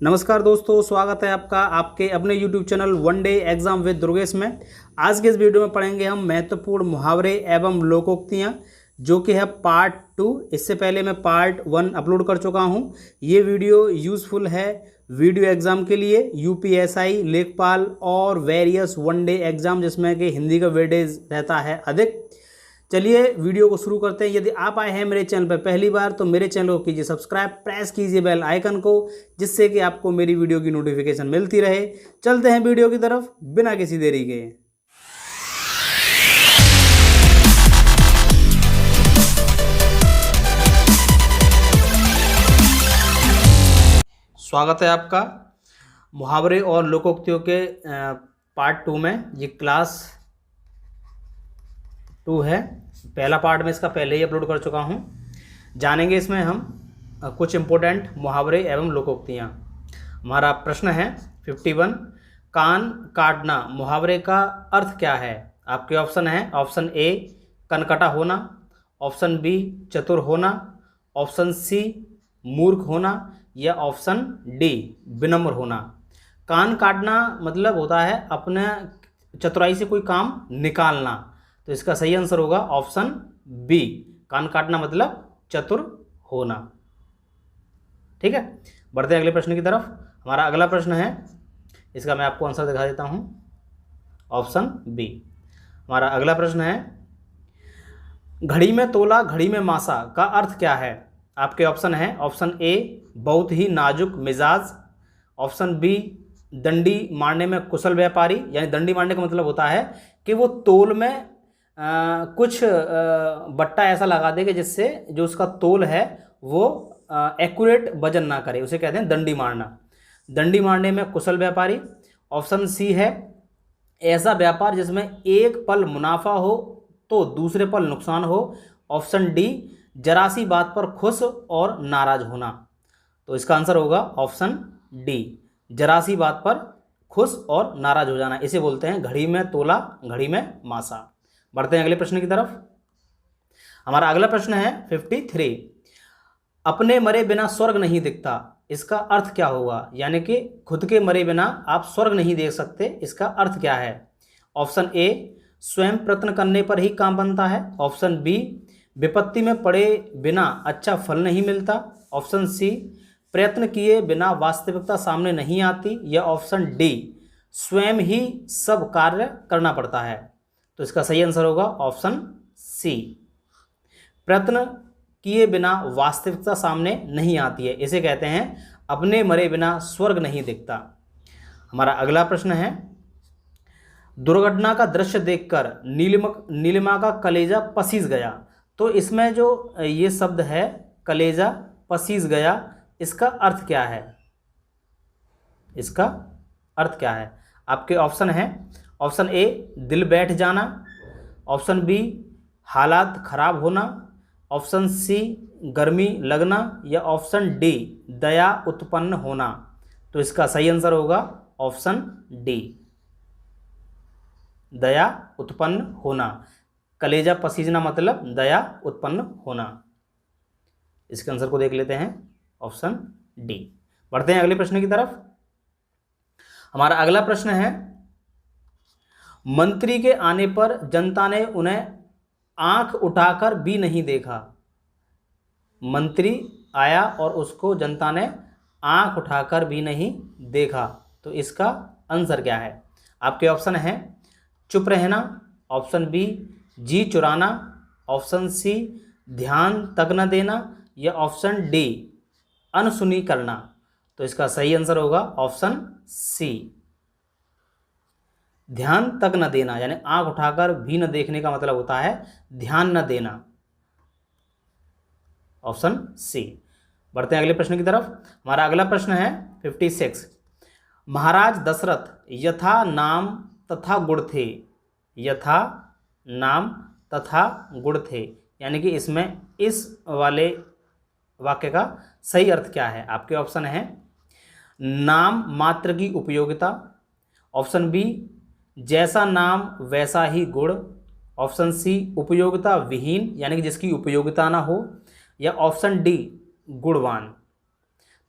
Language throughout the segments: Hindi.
नमस्कार दोस्तों, स्वागत है आपका आपके अपने YouTube channel one day exam with Durgesh में। आज के इस वीडियो में पढ़ेंगे हम महत्वपूर्ण मुहावरे एवं लोकोक्तियाँ, जो कि है पार्ट 2। इससे पहले मैं पार्ट 1 अपलोड कर चुका हूँ। ये वीडियो यूज़फुल है वीडियो एग्ज़ाम के लिए, यूपीएसआई, लेखपाल और वेरियस वन डे एग्ज़ाम जिसमें कि हिंदी का वेटेज रहता है अधिक। चलिए वीडियो को शुरू करते हैं। यदि आप आए हैं मेरे चैनल पर पहली बार तो मेरे चैनल को कीजिए सब्सक्राइब, प्रेस कीजिए बेल आइकन को, जिससे कि आपको मेरी वीडियो की नोटिफिकेशन मिलती रहे। चलते हैं वीडियो की तरफ बिना किसी देरी के। स्वागत है आपका मुहावरे और लोकोक्तियों के पार्ट 2 में। ये क्लास 2 है। पहला पार्ट में इसका पहले ही अपलोड कर चुका हूँ। जानेंगे इसमें हम कुछ इम्पोर्टेंट मुहावरे एवं लोकोक्तियाँ। हमारा प्रश्न है 51, कान काटना मुहावरे का अर्थ क्या है? आपके ऑप्शन है, ऑप्शन ए कनकटा होना, ऑप्शन बी चतुर होना, ऑप्शन सी मूर्ख होना या ऑप्शन डी विनम्र होना। कान काटना मतलब होता है अपने चतुराई से कोई काम निकालना, तो इसका सही आंसर होगा ऑप्शन बी, कान काटना मतलब चतुर होना। ठीक है, बढ़ते हैं अगले प्रश्न की तरफ। हमारा अगला प्रश्न है, इसका मैं आपको आंसर दिखा देता हूं, ऑप्शन बी। हमारा अगला प्रश्न है, घड़ी में तोला घड़ी में मासा का अर्थ क्या है? आपके ऑप्शन है, ऑप्शन ए बहुत ही नाजुक मिजाज, ऑप्शन बी दंडी मारने में कुशल व्यापारी, यानी दंडी मारने का मतलब होता है कि वो तोल में कुछ बट्टा ऐसा लगा देगा जिससे जो उसका तोल है वो एक्यूरेट वजन ना करे, उसे कहते हैं दंडी मारना। दंडी मारने में कुशल व्यापारी। ऑप्शन सी है ऐसा व्यापार जिसमें एक पल मुनाफा हो तो दूसरे पल नुकसान हो। ऑप्शन डी जरा सी बात पर खुश और नाराज होना। तो इसका आंसर होगा ऑप्शन डी, जरा सी बात पर खुश और नाराज हो जाना, इसे बोलते हैं घड़ी में तोला घड़ी में मासा। बढ़ते हैं अगले प्रश्न की तरफ। हमारा अगला प्रश्न है 53, अपने मरे बिना स्वर्ग नहीं दिखता, इसका अर्थ क्या होगा? यानी कि खुद के मरे बिना आप स्वर्ग नहीं देख सकते, इसका अर्थ क्या है? ऑप्शन ए स्वयं प्रयत्न करने पर ही काम बनता है, ऑप्शन बी विपत्ति में पड़े बिना अच्छा फल नहीं मिलता, ऑप्शन सी प्रयत्न किए बिना वास्तविकता सामने नहीं आती, या ऑप्शन डी स्वयं ही सब कार्य करना पड़ता है। तो इसका सही आंसर होगा ऑप्शन सी, प्रयत्न किए बिना वास्तविकता सामने नहीं आती है, इसे कहते हैं अपने मरे बिना स्वर्ग नहीं दिखता। हमारा अगला प्रश्न है, दुर्घटना का दृश्य देखकर नीलिमा का कलेजा पसीज गया। तो इसमें जो ये शब्द है कलेजा पसीज गया, इसका अर्थ क्या है? इसका अर्थ क्या है? आपके ऑप्शन है, ऑप्शन ए दिल बैठ जाना, ऑप्शन बी हालात खराब होना, ऑप्शन सी गर्मी लगना या ऑप्शन डी दया उत्पन्न होना। तो इसका सही आंसर होगा ऑप्शन डी, दया उत्पन्न होना। कलेजा पसीजना मतलब दया उत्पन्न होना। इसके आंसर को देख लेते हैं, ऑप्शन डी। बढ़ते हैं अगले प्रश्न की तरफ। हमारा अगला प्रश्न है, मंत्री के आने पर जनता ने उन्हें आंख उठाकर भी नहीं देखा। मंत्री आया और उसको जनता ने आंख उठाकर भी नहीं देखा, तो इसका आंसर क्या है? आपके ऑप्शन है, चुप रहना, ऑप्शन बी जी चुराना, ऑप्शन सी ध्यान तक न देना या ऑप्शन डी अनसुनी करना। तो इसका सही आंसर होगा ऑप्शन सी, ध्यान तक न देना, यानी आंख उठाकर भी न देखने का मतलब होता है ध्यान न देना, ऑप्शन सी। बढ़ते हैं अगले प्रश्न की तरफ। हमारा अगला प्रश्न है 56, महाराज दशरथ यथा नाम तथा गुण थे, यथा नाम तथा गुण थे, यानी कि इसमें इस वाले वाक्य का सही अर्थ क्या है? आपके ऑप्शन है, नाम मात्र की उपयोगिता, ऑप्शन बी जैसा नाम वैसा ही गुण, ऑप्शन सी उपयोगिता विहीन यानी कि जिसकी उपयोगिता ना हो, या ऑप्शन डी गुणवान।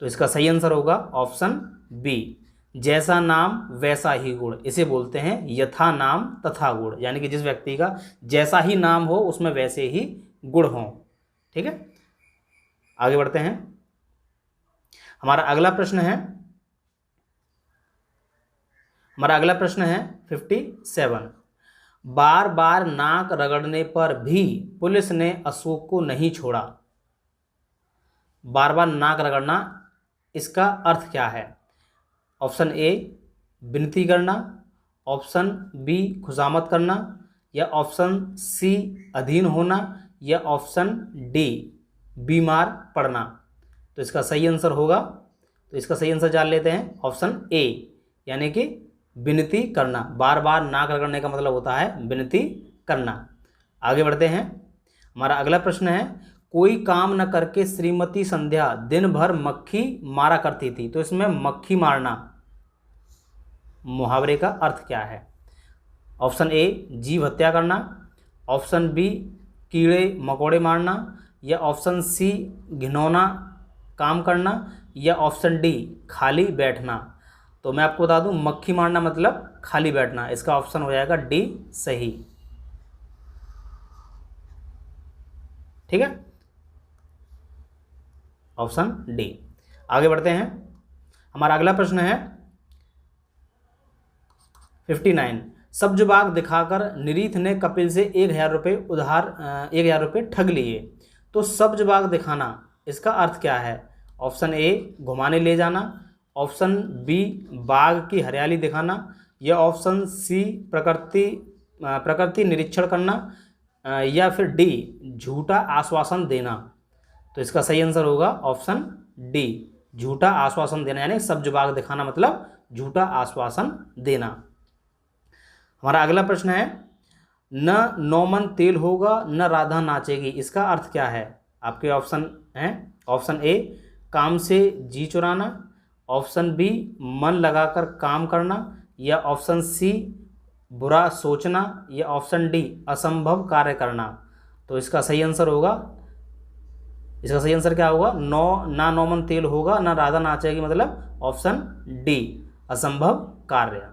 तो इसका सही आंसर होगा ऑप्शन बी, जैसा नाम वैसा ही गुण। इसे बोलते हैं यथा नाम तथा गुण, यानी कि जिस व्यक्ति का जैसा ही नाम हो उसमें वैसे ही गुण हो। ठीक है, आगे बढ़ते हैं। हमारा अगला प्रश्न है 57। बार बार नाक रगड़ने पर भी पुलिस ने अशोक को नहीं छोड़ा। बार बार नाक रगड़ना, इसका अर्थ क्या है? ऑप्शन ए विनती करना, ऑप्शन बी खुशामद करना, या ऑप्शन सी अधीन होना, या ऑप्शन डी बीमार पड़ना। तो इसका सही आंसर होगा, तो इसका सही आंसर जान लेते हैं, ऑप्शन ए, यानी कि विनती करना। बार बार नाक रगड़ने का मतलब होता है विनती करना। आगे बढ़ते हैं। हमारा अगला प्रश्न है, कोई काम न करके श्रीमती संध्या दिन भर मक्खी मारा करती थी। तो इसमें मक्खी मारना मुहावरे का अर्थ क्या है? ऑप्शन ए जीव हत्या करना, ऑप्शन बी कीड़े मकोड़े मारना, या ऑप्शन सी घिनौना काम करना, या ऑप्शन डी खाली बैठना। तो मैं आपको बता दूं, मक्खी मारना मतलब खाली बैठना। इसका ऑप्शन हो जाएगा डी सही। ठीक है, ऑप्शन डी। आगे बढ़ते हैं। हमारा अगला प्रश्न है 59। सब्ज बाग दिखाकर निरीथ ने कपिल से 1000 रुपये उधार 1000 रुपये ठग लिए। तो सब्ज बाग दिखाना, इसका अर्थ क्या है? ऑप्शन ए घुमाने ले जाना, ऑप्शन बी बाग की हरियाली दिखाना, या ऑप्शन सी प्रकृति निरीक्षण करना, या फिर डी झूठा आश्वासन देना। तो इसका सही आंसर होगा ऑप्शन डी झूठा आश्वासन देना, यानी सब्ज बाग दिखाना मतलब झूठा आश्वासन देना। हमारा अगला प्रश्न है, न नौमन तेल होगा न राधा नाचेगी। इसका अर्थ क्या है? आपके ऑप्शन हैं, ऑप्शन ए काम से जी चुराना, ऑप्शन बी मन लगाकर काम करना, या ऑप्शन सी बुरा सोचना, या ऑप्शन डी असंभव कार्य करना। तो इसका सही आंसर होगा, इसका सही आंसर क्या होगा? ना नौमन तेल होगा ना राधा नाचेगी, मतलब ऑप्शन डी असंभव कार्य।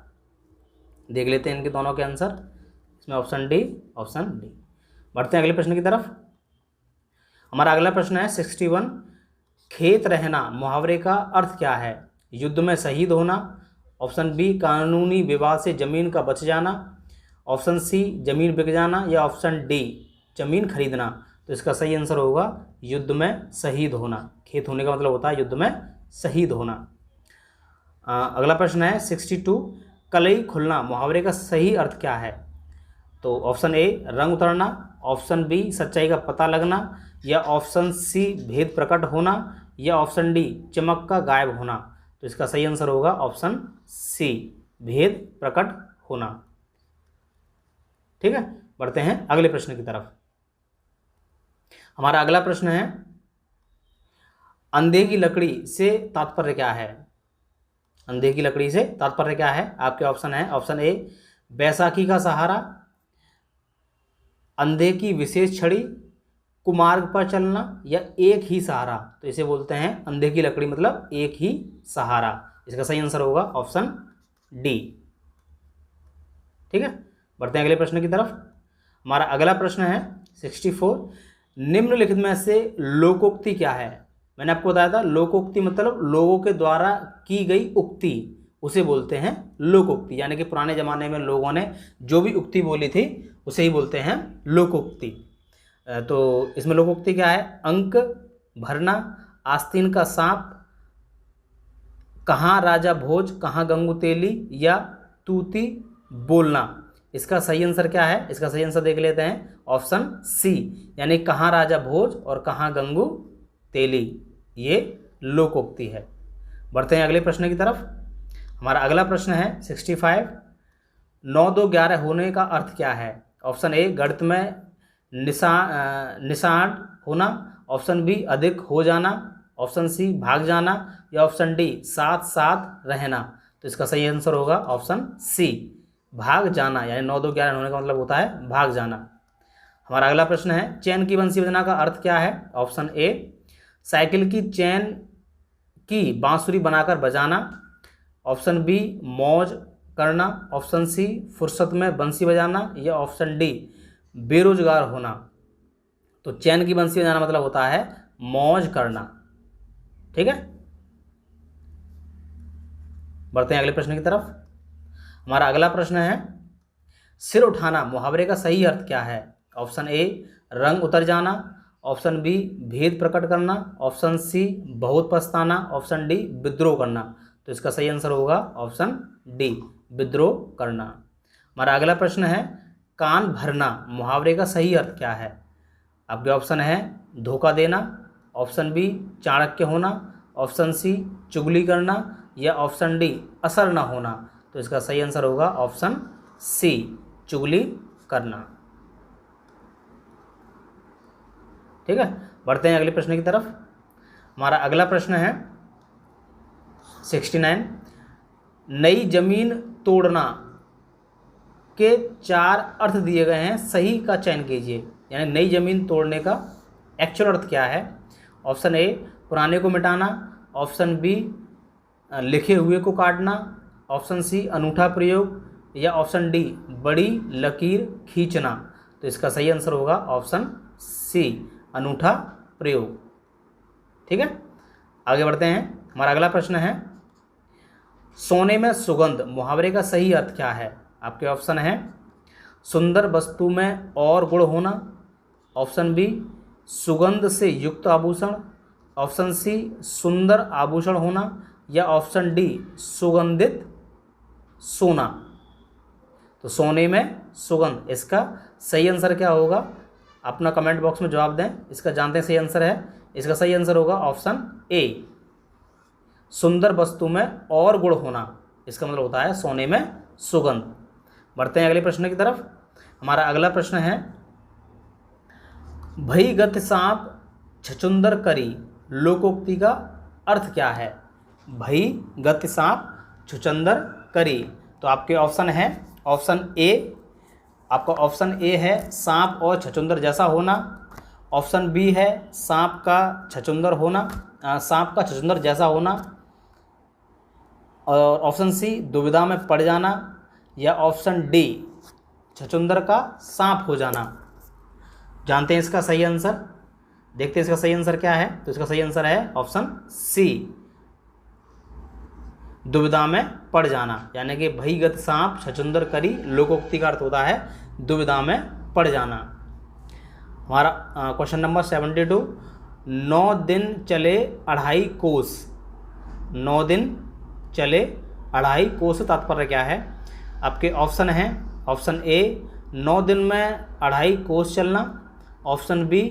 देख लेते हैं इनके दोनों के आंसर। इसमें ऑप्शन डी, ऑप्शन डी। बढ़ते हैं अगले प्रश्न की तरफ। हमारा अगला प्रश्न है 61। खेत रहना मुहावरे का अर्थ क्या है? युद्ध में शहीद होना, ऑप्शन बी कानूनी विवाद से जमीन का बच जाना, ऑप्शन सी जमीन बिक जाना, या ऑप्शन डी जमीन खरीदना। तो इसका सही आंसर होगा युद्ध में शहीद होना। खेत होने का मतलब होता है युद्ध में शहीद होना। अगला प्रश्न है 62। कलई खुलना मुहावरे का सही अर्थ क्या है? तो ऑप्शन ए रंग उतरना, ऑप्शन बी सच्चाई का पता लगना, या ऑप्शन सी भेद प्रकट होना, या ऑप्शन डी चमक का गायब होना। तो इसका सही आंसर होगा ऑप्शन सी भेद प्रकट होना। ठीक है, बढ़ते हैं अगले प्रश्न की तरफ। हमारा अगला प्रश्न है, अंधे की लकड़ी से तात्पर्य क्या है? अंधे की लकड़ी से तात्पर्य क्या है? आपके ऑप्शन है, ऑप्शन ए बैसाखी का सहारा, अंधे की विशेष छड़ी, कुमार्ग पर चलना, या एक ही सहारा। तो इसे बोलते हैं अंधे की लकड़ी मतलब एक ही सहारा। इसका सही आंसर होगा ऑप्शन डी। ठीक है, बढ़ते हैं अगले प्रश्न की तरफ। हमारा अगला प्रश्न है 64। निम्नलिखित में से लोकोक्ति क्या है? मैंने आपको बताया था लोकोक्ति मतलब लोगों के द्वारा की गई उक्ति, उसे बोलते हैं लोकोक्ति। यानी कि पुराने ज़माने में लोगों ने जो भी उक्ति बोली थी उसे ही बोलते हैं लोकोक्ति। तो इसमें लोकोक्ति क्या है? अंक भरना, आस्तीन का सांप, कहाँ राजा भोज कहाँ गंगू तेली, या तूती बोलना। इसका सही आंसर क्या है? इसका सही आंसर देख लेते हैं, ऑप्शन सी, यानी कहाँ राजा भोज और कहाँ गंगू तेली, ये लोकोक्ति है। बढ़ते हैं अगले प्रश्न की तरफ। हमारा अगला प्रश्न है 65। 9 2 11 होने का अर्थ क्या है? ऑप्शन ए गणित में निशान होना, ऑप्शन बी अधिक हो जाना, ऑप्शन सी भाग जाना, या ऑप्शन डी साथ साथ रहना। तो इसका सही आंसर होगा ऑप्शन सी भाग जाना, यानी 9 2 11 होने का मतलब होता है भाग जाना। हमारा अगला प्रश्न है, चैन की बंसी बजना का अर्थ क्या है? ऑप्शन ए साइकिल की चैन की बांसुरी बनाकर बजाना, ऑप्शन बी मौज करना, ऑप्शन सी फुर्सत में बंसी बजाना, या ऑप्शन डी बेरोजगार होना। तो चैन की बंसी बजाना मतलब होता है मौज करना। ठीक है, बढ़ते हैं अगले प्रश्न की तरफ। हमारा अगला प्रश्न है सिर उठाना मुहावरे का सही अर्थ क्या है? ऑप्शन ए रंग उतर जाना, ऑप्शन बी भेद प्रकट करना, ऑप्शन सी बहुत पछताना, ऑप्शन डी विद्रोह करना। तो इसका सही आंसर होगा ऑप्शन डी विद्रोह करना। हमारा अगला प्रश्न है कान भरना मुहावरे का सही अर्थ क्या है? आपके ऑप्शन है धोखा देना, ऑप्शन बी चाणक्य होना, ऑप्शन सी चुगली करना, या ऑप्शन डी असर न होना। तो इसका सही आंसर होगा ऑप्शन सी चुगली करना। ठीक है, बढ़ते हैं अगले प्रश्न की तरफ। हमारा अगला प्रश्न है 69 नई जमीन तोड़ना के 4 अर्थ दिए गए हैं, सही का चयन कीजिए। यानी नई जमीन तोड़ने का एक्चुअल अर्थ क्या है? ऑप्शन ए पुराने को मिटाना, ऑप्शन बी लिखे हुए को काटना, ऑप्शन सी अनूठा प्रयोग, या ऑप्शन डी बड़ी लकीर खींचना। तो इसका सही आंसर होगा ऑप्शन सी अनूठा प्रयोग। ठीक है, आगे बढ़ते हैं। हमारा अगला प्रश्न है सोने में सुगंध मुहावरे का सही अर्थ क्या है? आपके ऑप्शन है सुंदर वस्तु में और गुण होना, ऑप्शन बी सुगंध से युक्त आभूषण, ऑप्शन सी सुंदर आभूषण होना, या ऑप्शन डी सुगंधित सोना। तो सोने में सुगंध, इसका सही आंसर क्या होगा? अपना कमेंट बॉक्स में जवाब दें। इसका जानते हैं सही आंसर है, इसका सही आंसर होगा ऑप्शन ए सुंदर वस्तु में और गुण होना। इसका मतलब होता है सोने में सुगंध। बढ़ते हैं अगले प्रश्न की तरफ। हमारा अगला प्रश्न है भई गत सांप छछुंदर करी लोकोक्ति का अर्थ क्या है? भई गत सांप छुचंदर करी। तो आपके ऑप्शन है ऑप्शन ए, आपका ऑप्शन ए है सांप और छछुंदर जैसा होना, ऑप्शन बी है सांप का छछुंदर होना, सांप का छछुंदर जैसा होना, और ऑप्शन सी दुविधा में पड़ जाना, या ऑप्शन डी छछुंदर का सांप हो जाना। जानते हैं इसका सही आंसर, देखते हैं इसका सही आंसर क्या है। तो इसका सही आंसर है ऑप्शन सी दुविधा में पड़ जाना। यानी कि भईगत सांप छछुंदर करी लोकोक्ति का अर्थ होता है दुविधा में पड़ जाना। हमारा क्वेश्चन नंबर 72 9 दिन चले 2.5 कोस। 9 दिन चले 2.5 कोस से तात्पर्य क्या है? आपके ऑप्शन हैं ऑप्शन ए 9 दिन में 2.5 कोस चलना, ऑप्शन बी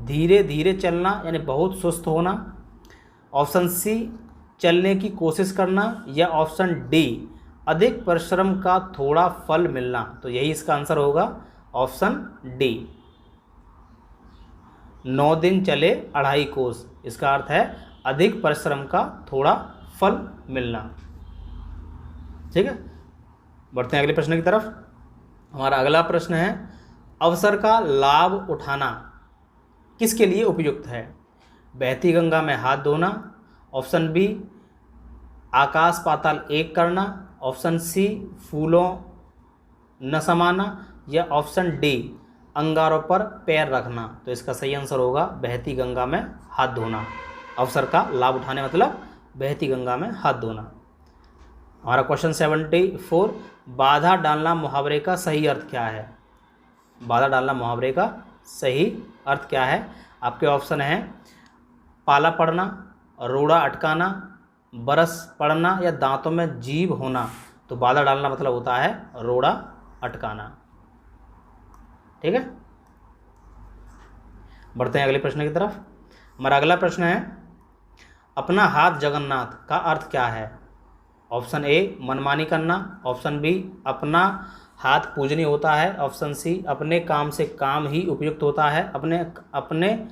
धीरे धीरे चलना यानी बहुत सुस्त होना, ऑप्शन सी चलने की कोशिश करना, या ऑप्शन डी अधिक परिश्रम का थोड़ा फल मिलना। तो यही इसका आंसर होगा ऑप्शन डी 9 दिन चले 2.5 कोस। इसका अर्थ है अधिक परिश्रम का थोड़ा फल मिलना। ठीक है, बढ़ते हैं अगले प्रश्न की तरफ। हमारा अगला प्रश्न है अवसर का लाभ उठाना किसके लिए उपयुक्त है? बहती गंगा में हाथ धोना, ऑप्शन बी आकाश पाताल एक करना, ऑप्शन सी फूलों न समाना, या ऑप्शन डी अंगारों पर पैर रखना। तो इसका सही आंसर होगा बहती गंगा में हाथ धोना। अवसर का लाभ उठाने मतलब बहती गंगा में हाथ धोना। हमारा क्वेश्चन 74 बाधा डालना मुहावरे का सही अर्थ क्या है? बाधा डालना मुहावरे का सही अर्थ क्या है? आपके ऑप्शन हैं पाला पड़ना, रोड़ा अटकाना, बरस पड़ना, या दांतों में जीभ होना। तो बाधा डालना मतलब होता है रोड़ा अटकाना। ठीक है, बढ़ते हैं अगले प्रश्न की तरफ। हमारा अगला प्रश्न है अपना हाथ जगन्नाथ का अर्थ क्या है? ऑप्शन ए मनमानी करना, ऑप्शन बी अपना हाथ पूजनीय होता है, ऑप्शन सी अपने काम से काम ही उपयुक्त होता है, अपने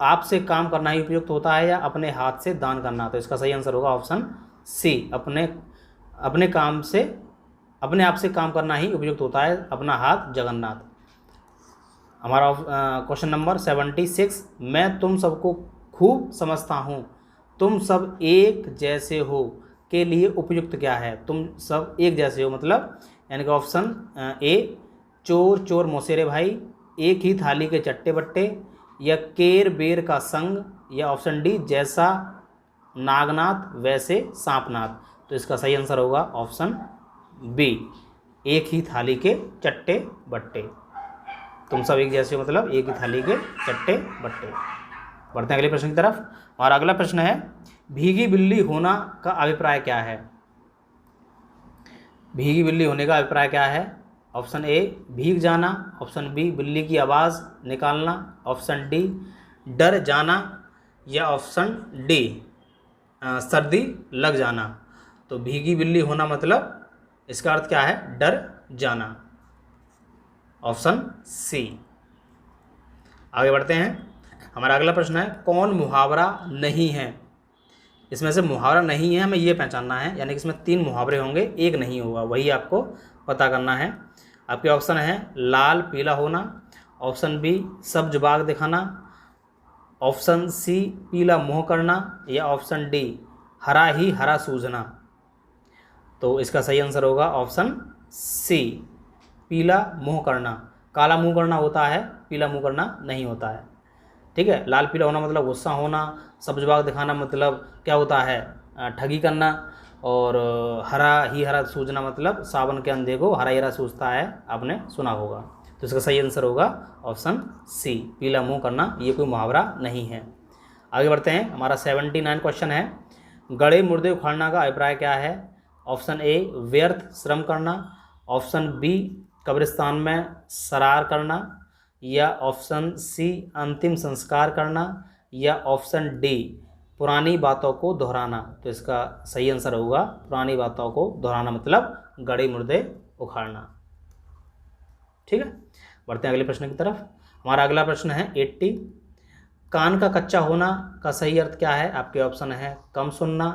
आप से काम करना ही उपयुक्त होता है, या अपने हाथ से दान करना। तो इसका सही आंसर होगा ऑप्शन सी अपने काम से अपने आप से काम करना ही उपयुक्त होता है, अपना हाथ जगन्नाथ। हमारा क्वेश्चन नंबर 76 मैं तुम सबको खूब समझता हूँ तुम सब एक जैसे हो के लिए उपयुक्त क्या है? तुम सब एक जैसे हो मतलब यानी कि ऑप्शन ए चोर चोर मौसेरे भाई, एक ही थाली के चट्टे बट्टे, या केर बेर का संग, या ऑप्शन डी जैसा नागनाथ वैसे सांपनाथ। तो इसका सही आंसर होगा ऑप्शन बी, एक ही थाली के चट्टे बट्टे। तुम सब एक जैसे हो मतलब एक ही थाली के चट्टे बट्टे। बढ़ते हैं अगले प्रश्न की तरफ। और अगला प्रश्न है भीगी बिल्ली होना का अभिप्राय क्या है? भीगी बिल्ली होने का अभिप्राय क्या है? ऑप्शन ए भीग जाना, ऑप्शन बी बिल्ली की आवाज़ निकालना, ऑप्शन डी डर जाना, या ऑप्शन डी सर्दी लग जाना। तो भीगी बिल्ली होना मतलब इसका अर्थ क्या है? डर जाना, ऑप्शन सी। आगे बढ़ते हैं। हमारा अगला प्रश्न है कौन मुहावरा नहीं है? इसमें से मुहावरा नहीं है हमें ये पहचानना है, यानी कि इसमें 3 मुहावरे होंगे, एक नहीं होगा, वही आपको पता करना है। आपके ऑप्शन है लाल पीला होना, ऑप्शन बी सब्ज बाग दिखाना, ऑप्शन सी पीला मुंह करना, या ऑप्शन डी हरा ही हरा सूझना। तो इसका सही आंसर होगा ऑप्शन सी पीला मुंह करना। काला मुंह करना होता है, पीला मुंह करना नहीं होता है। ठीक है, लाल पीला होना मतलब गुस्सा होना, सब्ज बाग दिखाना मतलब क्या होता है? ठगी करना, और हरा ही हरा सूझना मतलब सावन के अंधे को हरा ही हरा सूझता है, आपने सुना होगा। तो इसका सही आंसर होगा ऑप्शन सी पीला मुंह करना, ये कोई मुहावरा नहीं है। आगे बढ़ते हैं। हमारा 79 क्वेश्चन है गड़े मुर्दे उखाड़ना का अभिप्राय क्या है? ऑप्शन ए व्यर्थ श्रम करना, ऑप्शन बी कब्रिस्तान में सरार करना, या ऑप्शन सी अंतिम संस्कार करना, या ऑप्शन डी पुरानी बातों को दोहराना। तो इसका सही आंसर होगा पुरानी बातों को दोहराना मतलब गड़े मुर्दे उखाड़ना। ठीक है, बढ़ते हैं अगले प्रश्न की तरफ। हमारा अगला प्रश्न है 80 कान का कच्चा होना का सही अर्थ क्या है? आपके ऑप्शन है कम सुनना,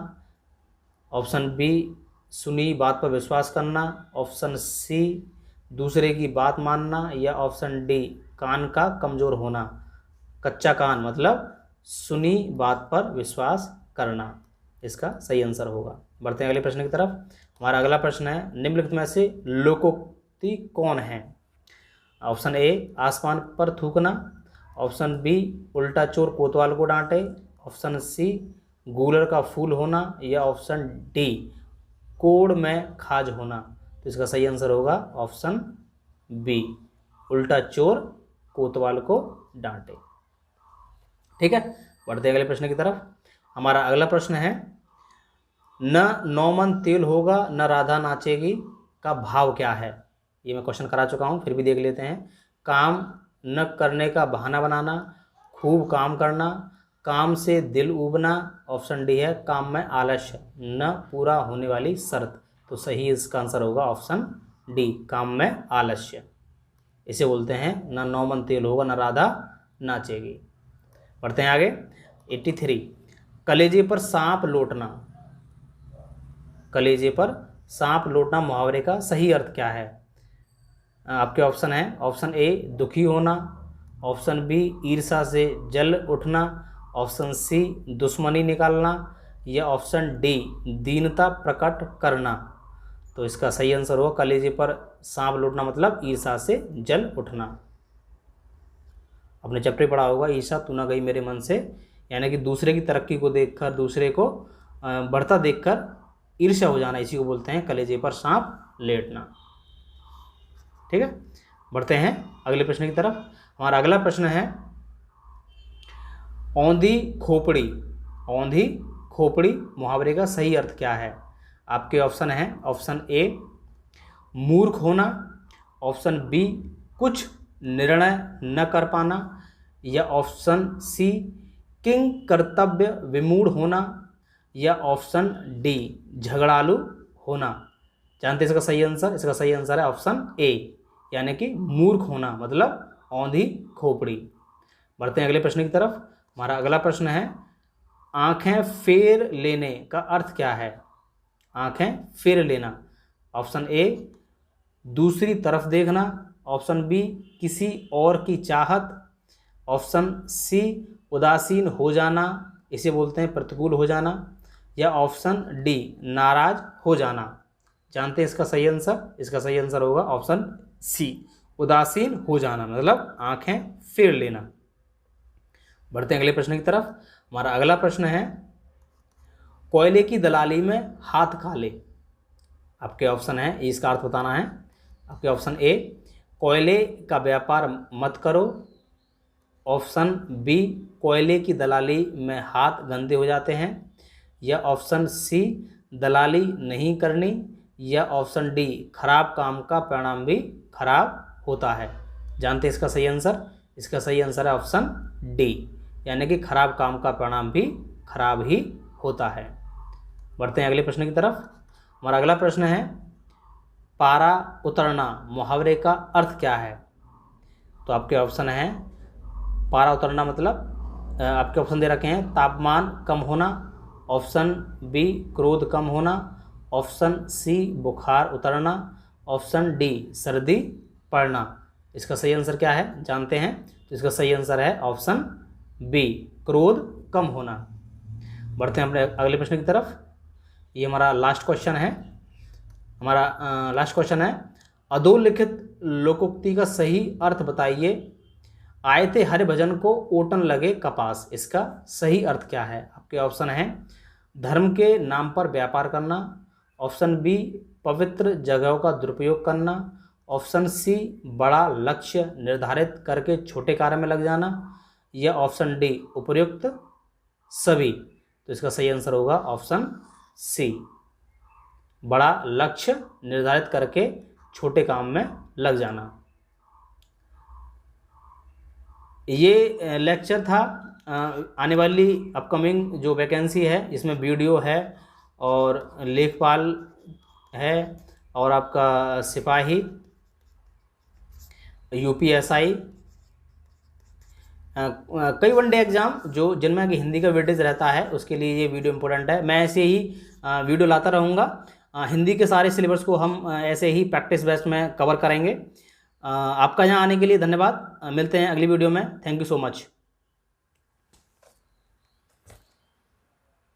ऑप्शन बी सुनी बात पर विश्वास करना, ऑप्शन सी दूसरे की बात मानना, या ऑप्शन डी कान का कमज़ोर होना। कच्चा कान मतलब सुनी बात पर विश्वास करना, इसका सही आंसर होगा। बढ़ते हैं अगले प्रश्न की तरफ। हमारा अगला प्रश्न है निम्नलिखित में से लोकोक्ति कौन है? ऑप्शन ए आसमान पर थूकना, ऑप्शन बी उल्टा चोर कोतवाल को डांटे, ऑप्शन सी गूलर का फूल होना, या ऑप्शन डी कोड़ में खाज होना। तो इसका सही आंसर होगा ऑप्शन बी उल्टा चोर कोतवाल को डांटे। ठीक है, बढ़ते हैं अगले प्रश्न की तरफ। हमारा अगला प्रश्न है न नौमन तेल होगा न राधा नाचेगी का भाव क्या है? ये मैं क्वेश्चन करा चुका हूँ, फिर भी देख लेते हैं। काम न करने का बहाना बनाना, खूब काम करना, काम से दिल उबना, ऑप्शन डी है काम में आलस्य, न पूरा होने वाली शर्त। तो सही इसका आंसर होगा ऑप्शन डी काम में आलस्य। इसे बोलते हैं न नौमन तेल होगा न राधा नाचेगी। बढ़ते हैं आगे। 83 कलेजे पर सांप लौटना। कलेजे पर सांप लौटना मुहावरे का सही अर्थ क्या है? आपके ऑप्शन है ऑप्शन ए दुखी होना, ऑप्शन बी ईर्ष्या से जल उठना, ऑप्शन सी दुश्मनी निकालना, या ऑप्शन डी दीनता प्रकट करना। तो इसका सही आंसर होगा कलेजे पर सांप लौटना मतलब ईर्ष्या से जल उठना। अपने चैप्टर पढ़ा होगा ईर्ष्या तू ना गई मेरे मन से, यानी कि दूसरे की तरक्की को देखकर, दूसरे को बढ़ता देखकर ईर्ष्या हो जाना, इसी को बोलते हैं कलेजे पर सांप लेटना। ठीक है, बढ़ते हैं अगले प्रश्न की तरफ। हमारा अगला प्रश्न है औंधी खोपड़ी। औंधी खोपड़ी मुहावरे का सही अर्थ क्या है? आपके ऑप्शन है ऑप्शन ए मूर्ख होना, ऑप्शन बी कुछ निर्णय न कर पाना, या ऑप्शन सी किंग कर्तव्य विमूढ़ होना, या ऑप्शन डी झगड़ालू होना। जानते हैं इसका सही आंसर? इसका सही आंसर है ऑप्शन ए यानी कि मूर्ख होना मतलब औंधी खोपड़ी। बढ़ते हैं अगले प्रश्न की तरफ। हमारा अगला प्रश्न है आंखें फेर लेने का अर्थ क्या है? आंखें फेर लेना, ऑप्शन ए दूसरी तरफ देखना, ऑप्शन बी किसी और की चाहत, ऑप्शन सी उदासीन हो जाना, इसे बोलते हैं प्रतिकूल हो जाना, या ऑप्शन डी नाराज हो जाना। जानते हैं इसका सही आंसर? इसका सही आंसर होगा ऑप्शन सी उदासीन हो जाना, मतलब आंखें फेर लेना। बढ़ते हैं अगले प्रश्न की तरफ। हमारा अगला प्रश्न है कोयले की दलाली में हाथ काले। आपके ऑप्शन है, इसका अर्थ बताना है। आपके ऑप्शन ए कोयले का व्यापार मत करो, ऑप्शन बी कोयले की दलाली में हाथ गंदे हो जाते हैं, या ऑप्शन सी दलाली नहीं करनी, या ऑप्शन डी खराब काम का परिणाम भी खराब होता है। जानते हैं इसका सही आंसर? इसका सही आंसर है ऑप्शन डी, यानी कि खराब काम का परिणाम भी खराब ही होता है। बढ़ते हैं अगले प्रश्न की तरफ। हमारा अगला प्रश्न है पारा उतरना मुहावरे का अर्थ क्या है? तो आपके ऑप्शन है, पारा उतरना मतलब आपके ऑप्शन दे रखे हैं तापमान कम होना, ऑप्शन बी क्रोध कम होना, ऑप्शन सी बुखार उतरना, ऑप्शन डी सर्दी पड़ना। इसका सही आंसर क्या है जानते हैं? तो इसका सही आंसर है ऑप्शन बी क्रोध कम होना। बढ़ते हैं अपने अगले प्रश्न की तरफ। ये हमारा लास्ट क्वेश्चन है। हमारा लास्ट क्वेश्चन है अधोलिखित लोकोक्ति का सही अर्थ बताइए। आए थे हरे भजन को ओटन लगे कपास। इसका सही अर्थ क्या है? आपके ऑप्शन है धर्म के नाम पर व्यापार करना, ऑप्शन बी पवित्र जगहों का दुरुपयोग करना, ऑप्शन सी बड़ा लक्ष्य निर्धारित करके छोटे कार्य में लग जाना, या ऑप्शन डी उपर्युक्त सभी। तो इसका सही आंसर होगा ऑप्शन सी बड़ा लक्ष्य निर्धारित करके छोटे काम में लग जाना। ये लेक्चर था। आने वाली अपकमिंग जो वैकेंसी है इसमें वीडियो है और लेखपाल है और आपका सिपाही, यूपीएसआई, कई वनडे एग्ज़ाम जो जिनमें कि हिंदी का वेटेज रहता है उसके लिए ये वीडियो इंपॉर्टेंट है। मैं ऐसे ही वीडियो लाता रहूँगा। हिंदी के सारे सिलेबस को हम ऐसे ही प्रैक्टिस बेस्ड में कवर करेंगे। आपका यहाँ आने के लिए धन्यवाद। मिलते हैं अगली वीडियो में। Thank you so much.